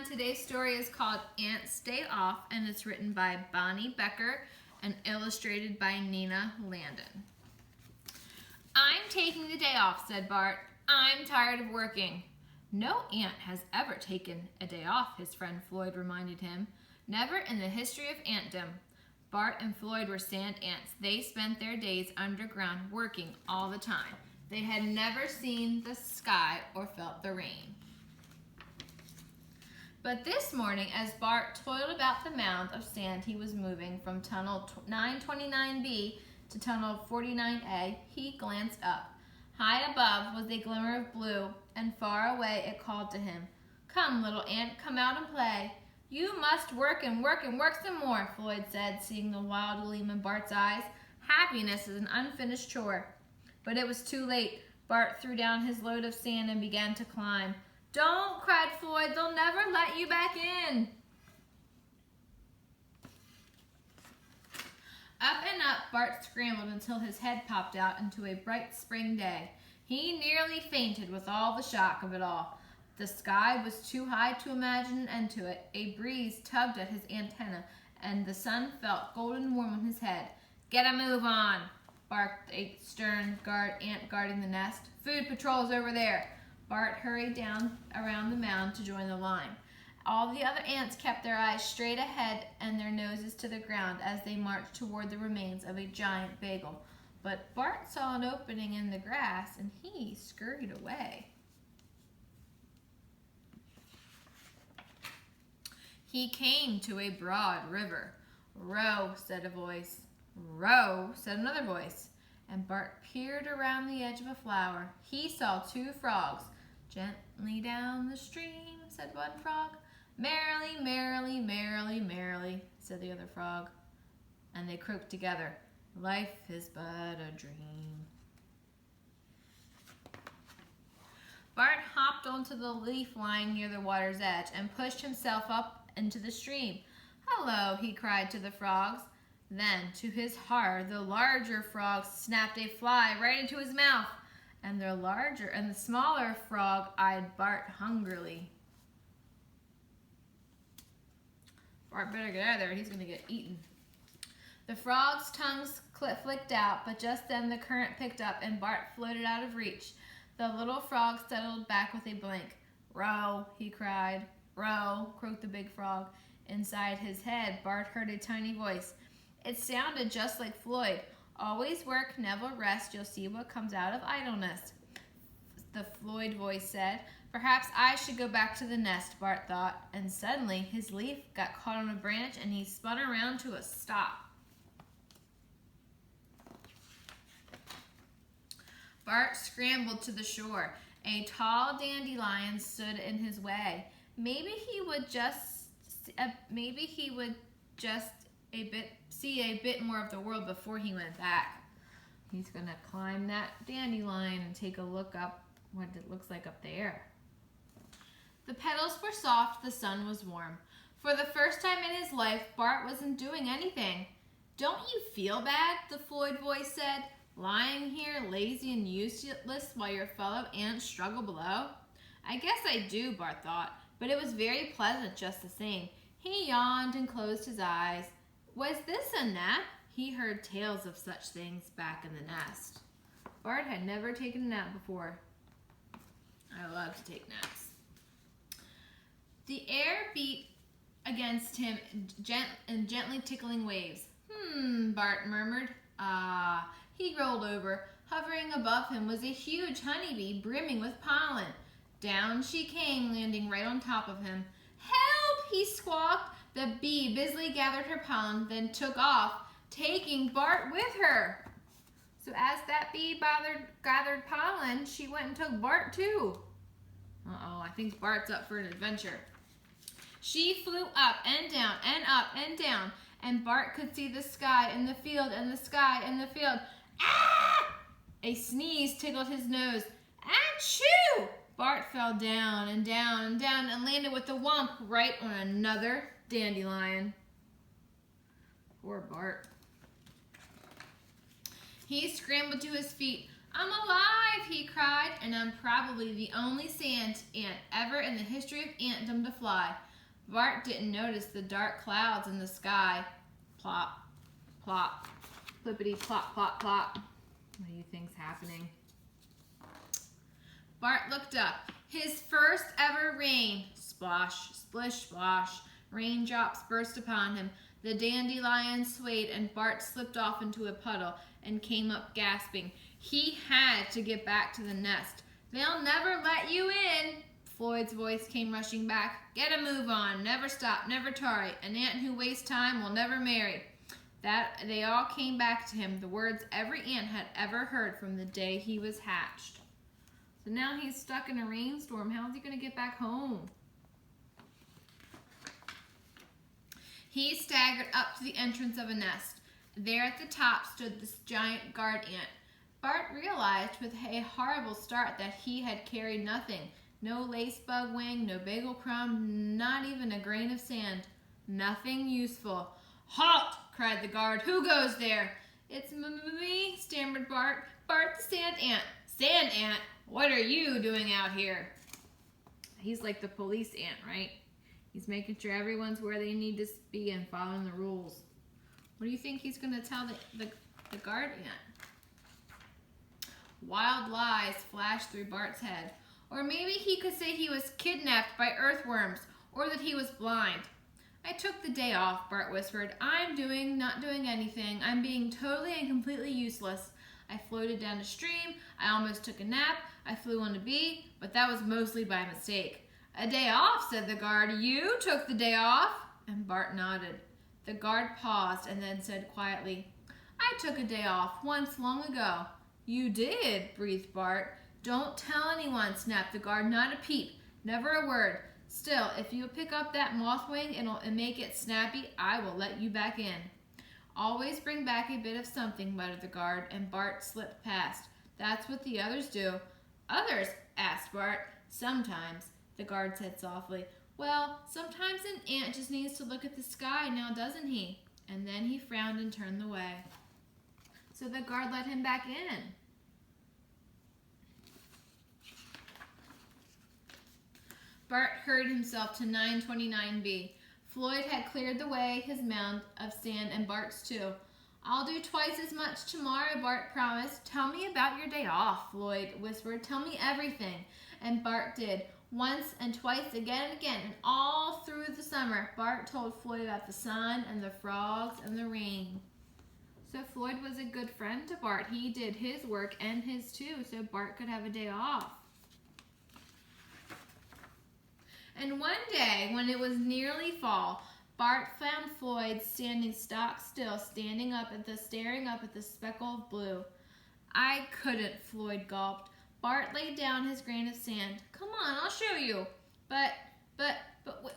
Today's story is called Ants Day Off, and it's written by Bonny Becker and illustrated by Nina Landon. "I'm taking the day off," said Bart. "I'm tired of working." "No ant has ever taken a day off," his friend Floyd reminded him. "Never in the history of antdom." Bart and Floyd were sand ants. They spent their days underground working all the time. They had never seen the sky or felt the rain. But this morning, as Bart toiled about the mound of sand he was moving from tunnel 929B to tunnel 49A, he glanced up. High above was a glimmer of blue, and far away it called to him. "Come, little ant, come out and play." "You must work and work and work some more," Floyd said, seeing the wild gleam in Bart's eyes. "Happiness is an unfinished chore." But it was too late. Bart threw down his load of sand and began to climb. "Don't!" cried Floyd. "They'll never let you back in." Up and up Bart scrambled until his head popped out into a bright spring day. He nearly fainted with all the shock of it all. The sky was too high to imagine an end to it. A breeze tugged at his antenna, and the sun felt golden warm on his head. "Get a move on," barked a stern ant guarding the nest. "Food patrol's over there." Bart hurried down around the mound to join the line. All the other ants kept their eyes straight ahead and their noses to the ground as they marched toward the remains of a giant bagel. But Bart saw an opening in the grass, and he scurried away. He came to a broad river. "Row," said a voice. "Row," said another voice. And Bart peered around the edge of a flower. He saw two frogs. "Gently down the stream," said one frog. "Merrily, merrily, merrily, merrily," said the other frog. And they croaked together. "Life is but a dream." Bart hopped onto the leaf lying near the water's edge and pushed himself up into the stream. "Hello," he cried to the frogs. Then, to his horror, the larger frog snapped a fly right into his mouth, and the smaller frog eyed Bart hungrily. Bart better get out of there, he's going to get eaten. The frog's tongues flicked out, but just then the current picked up and Bart floated out of reach. The little frog settled back with a blank. "Row," he cried. "Row," croaked the big frog. Inside his head, Bart heard a tiny voice. It sounded just like Floyd. "Always work, never rest, you'll see what comes out of idleness," the Floyd voice said. "Perhaps I should go back to the nest," Bart thought, and suddenly his leaf got caught on a branch and he spun around to a stop. Bart scrambled to the shore. A tall dandelion stood in his way. Maybe he would just see a bit more of the world before he went back. He's going to climb that dandelion and take a look up what it looks like up there. The petals were soft, the sun was warm. For the first time in his life, Bart wasn't doing anything. "Don't you feel bad?" the Floyd voice said. "Lying here lazy and useless while your fellow ants struggle below?" "I guess I do," Bart thought, but it was very pleasant just the same. He yawned and closed his eyes. Was this a nap? He heard tales of such things back in the nest. Bart had never taken a nap before. I love to take naps. The air beat against him in gently tickling waves. Bart murmured. He rolled over. Hovering above him was a huge honeybee brimming with pollen. Down she came, landing right on top of him. "Help!" he squawked. The bee busily gathered her pollen, then took off, taking Bart with her. So as that bee gathered pollen, she went and took Bart too. Uh-oh, I think Bart's up for an adventure. She flew up and down and up and down, and Bart could see the sky and the field and the sky and the field. Ah! A sneeze tickled his nose. Achoo! Bart fell down and down and down and landed with a whomp right on another dandelion. Poor Bart. He scrambled to his feet. "I'm alive," he cried, "and I'm probably the only sand ant ever in the history of antdom to fly. Bart didn't notice the dark clouds in the sky. Plop, plop, flippity plop, plop, plop. What do you think's happening? Bart looked up. His first ever rain. Splosh, splish, splosh. Raindrops burst upon him. The dandelion swayed and Bart slipped off into a puddle and came up gasping. He had to get back to the nest. They'll never let you in. Floyd's voice came rushing back. Get a move on. Never stop. Never tarry. An ant who wastes time will never marry. That they all came back to him, the words every ant had ever heard from the day he was hatched. So now he's stuck in a rainstorm. How's he going to get back home? He staggered up to the entrance of a nest. There at the top stood this giant guard ant. Bart realized with a horrible start that he had carried nothing. No lace bug wing, no bagel crumb, not even a grain of sand. Nothing useful. Halt! Cried the guard. Who goes there? It's me, stammered Bart. Bart the sand ant. Sand ant? What are you doing out here? He's like the police ant, right? He's making sure everyone's where they need to be and following the rules. What do you think he's going to tell the guard ant? Wild lies flashed through Bart's head. Or maybe he could say he was kidnapped by earthworms, or that he was blind. I took the day off, Bart whispered. I'm not doing anything. I'm being totally and completely useless. I floated down a stream. I almost took a nap. I flew on a bee, but that was mostly by mistake. A day off, said the guard. You took the day off? And Bart nodded. The guard paused and then said quietly, I took a day off once long ago. You did, breathed Bart. Don't tell anyone, snapped the guard. Not a peep. Never a word. Still, if you pick up that moth wing and make it snappy, I will let you back in. Always bring back a bit of something, muttered the guard, and Bart slipped past. That's what the others do. Others? Asked Bart. Sometimes, the guard said softly. Well, sometimes an ant just needs to look at the sky now, doesn't he? And then he frowned and turned away. So the guard let him back in. Bart hurried himself to 929B. Floyd had cleared away his mound of sand and Bart's too. I'll do twice as much tomorrow, Bart promised. Tell me about your day off, Floyd whispered. Tell me everything. And Bart did. Once and twice, again and again, and all through the summer, Bart told Floyd about the sun and the frogs and the rain. So Floyd was a good friend to Bart. He did his work and his too, so Bart could have a day off. And one day, when it was nearly fall, Bart found Floyd standing stock still, staring up at the speckle of blue. I couldn't, Floyd gulped. Bart laid down his grain of sand. Come on, I'll show you. But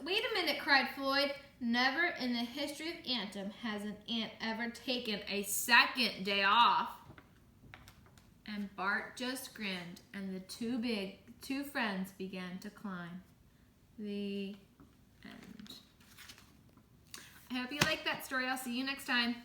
wait a minute, cried Floyd. Never in the history of Anthem has an ant ever taken a second day off. And Bart just grinned, and the two friends began to climb. The end. I hope you liked that story. I'll see you next time.